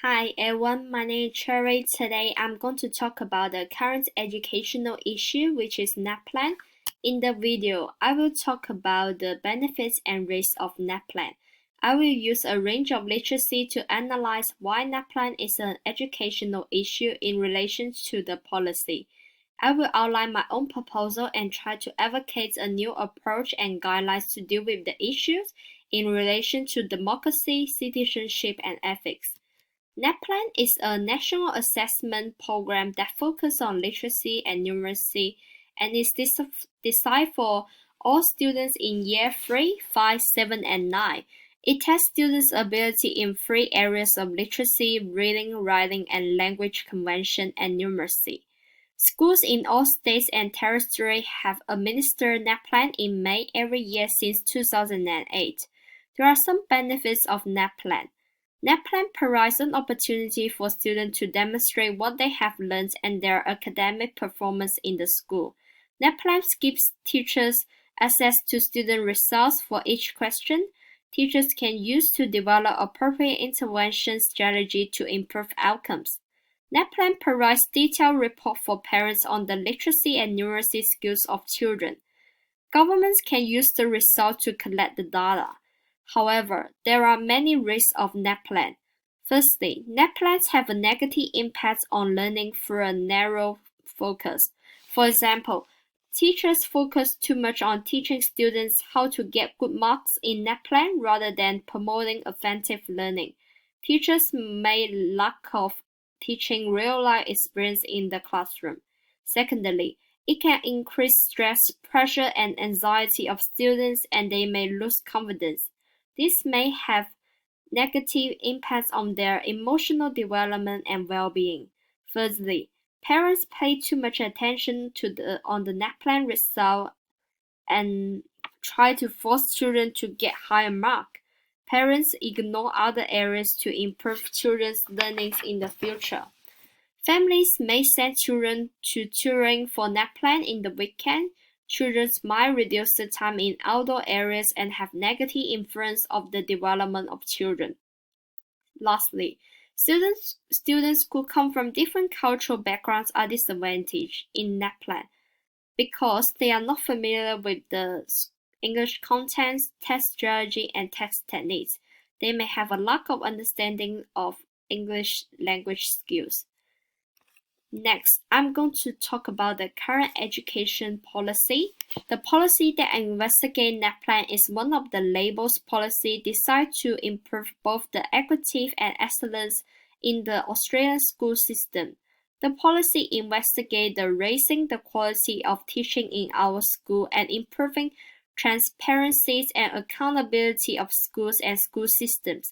Hi everyone, my name is Cherry. Today I'm going to talk about the current educational issue, which is NPLAN. In the video, I will talk about the benefits and risks of NPLAN. I will use a range of literacy to analyze why NPLAN is an educational issue in relation to the policy. I will outline my own proposal and try to advocate a new approach and guidelines to deal with the issues in relation to democracy, citizenship, and ethics. NPLAN is a national assessment program that focuses on literacy and numeracy and is designed for all students in year 3, 5, 7, and 9. It tests students' ability in 3 areas of literacy, reading, writing, and language convention and numeracy. Schools in all states and territories have administered NPLAN in May every year since 2008. There are some benefits of NPLAN. NPLAN provides an opportunity for students to demonstrate what they have learned and their academic performance in the school. NPLAN gives teachers access to student results for each question. Teachers can use to develop appropriate intervention strategy to improve outcomes. NPLAN provides detailed report for parents on the literacy and numeracy skills of children. Governments can use the results to collect the data. However, there are many risks of NPLAN. Firstly, NPLANs have a negative impact on learning through a narrow focus. For example, teachers focus too much on teaching students how to get good marks in NPLAN rather than promoting effective learning. Teachers may lack of teaching real-life experience in the classroom. Secondly, it can increase stress, pressure, and anxiety of students, and they may lose confidence. This may have negative impacts on their emotional development and well-being. Thirdly, parents pay too much attention on the NPLAN result and try to force children to get higher marks. Parents ignore other areas to improve children's learning in the future. Families may send children to tutoring for NPLAN in the weekend. Children might reduce the time in outdoor areas and have negative influence of the development of children. Lastly, students who come from different cultural backgrounds are disadvantaged in NPLAN because they are not familiar with the English contents, test strategy, and test techniques. They may have a lack of understanding of English language skills. Next, I'm going to talk about the current education policy. The policy that investigates NPLAN is one of the labels policy designed to improve both the equity and excellence in the Australian school system. The policy investigates the raising the quality of teaching in our school and improving transparency and accountability of schools and school systems.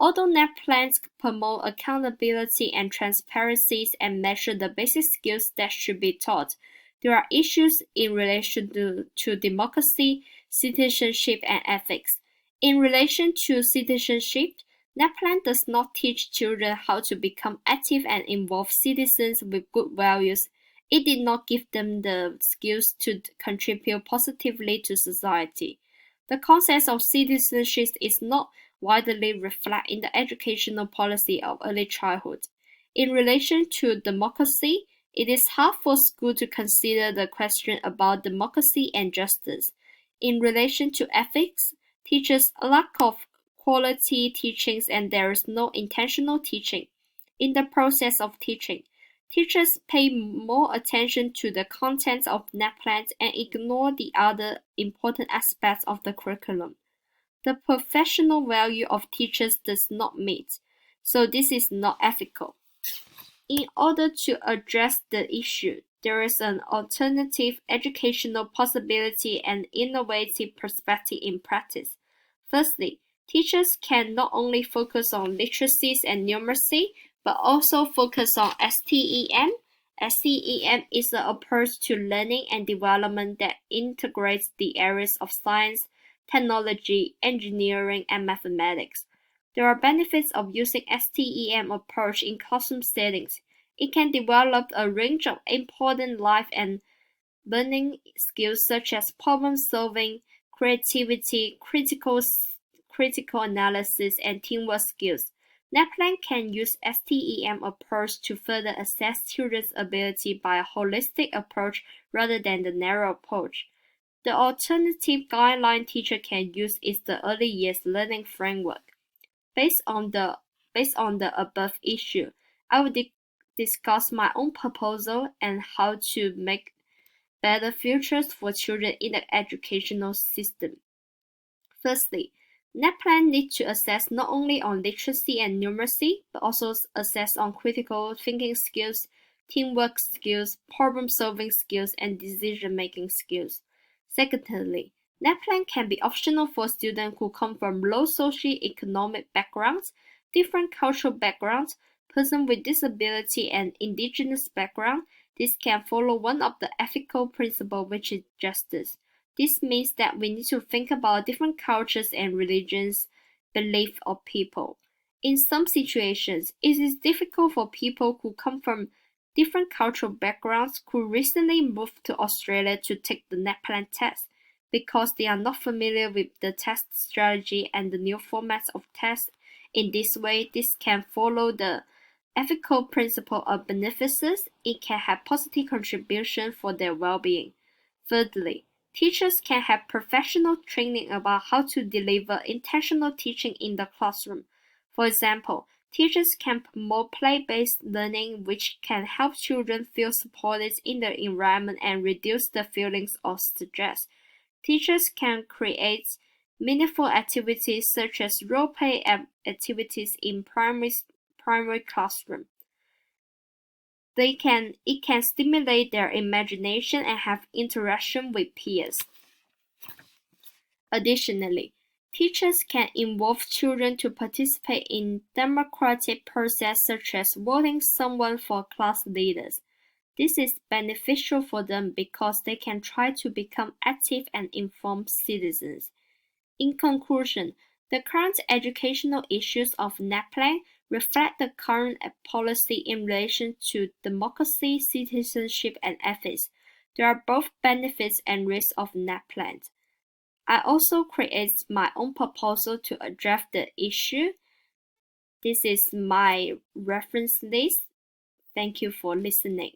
Although NPLANs promote accountability and transparency and measure the basic skills that should be taught, there are issues in relation to democracy, citizenship, and ethics. In relation to citizenship, NPLAN does not teach children how to become active and involved citizens with good values. It did not give them the skills to contribute positively to society. The concept of citizenship is not widely reflected in the educational policy of early childhood. In relation to democracy, it is hard for schools to consider the question about democracy and justice. In relation to ethics, teachers lack of quality teachings and there is no intentional teaching. In the process of teaching, teachers pay more attention to the contents of NPLANs and ignore the other important aspects of the curriculum. The professional value of teachers does not meet, so this is not ethical. In order to address the issue, there is an alternative educational possibility and innovative perspective in practice. Firstly, teachers can not only focus on literacy and numeracy, but also focus on STEM. STEM is an approach to learning and development that integrates the areas of science, technology, engineering, and mathematics. There are benefits of using STEM approach in classroom settings. It can develop a range of important life and learning skills such as problem solving, creativity, critical analysis, and teamwork skills. NPLAN can use STEM approach to further assess children's ability by a holistic approach rather than the narrow approach. The alternative guideline teacher can use is the Early Years Learning Framework. Based on the above issue, I will discuss my own proposal and how to make better futures for children in the educational system. Firstly, NPLAN needs to assess not only on literacy and numeracy, but also assess on critical thinking skills, teamwork skills, problem-solving skills, and decision-making skills. Secondly, NPLAN can be optional for students who come from low socio-economic backgrounds, different cultural backgrounds, persons with disability, and indigenous background. This can follow one of the ethical principles, which is justice. This means that we need to think about different cultures and religions, beliefs of people. In some situations, it is difficult for people who come from different cultural backgrounds who recently moved to Australia to take the NPLAN test because they are not familiar with the test strategy and the new formats of tests. In this way, this can follow the ethical principle of beneficence. It can have positive contribution for their well-being. Thirdly, teachers can have professional training about how to deliver intentional teaching in the classroom. For example, teachers can promote play-based learning, which can help children feel supported in their environment and reduce the feelings of stress. Teachers can create meaningful activities such as role-play activities in primary classroom. It can stimulate their imagination and have interaction with peers. Additionally, teachers can involve children to participate in democratic process such as voting someone for class leaders. This is beneficial for them because they can try to become active and informed citizens. In conclusion, the current educational issues of NPLAN reflect the current policy in relation to democracy, citizenship, and ethics. There are both benefits and risks of NPLAN. I also created my own proposal to address the issue. This is my reference list. Thank you for listening.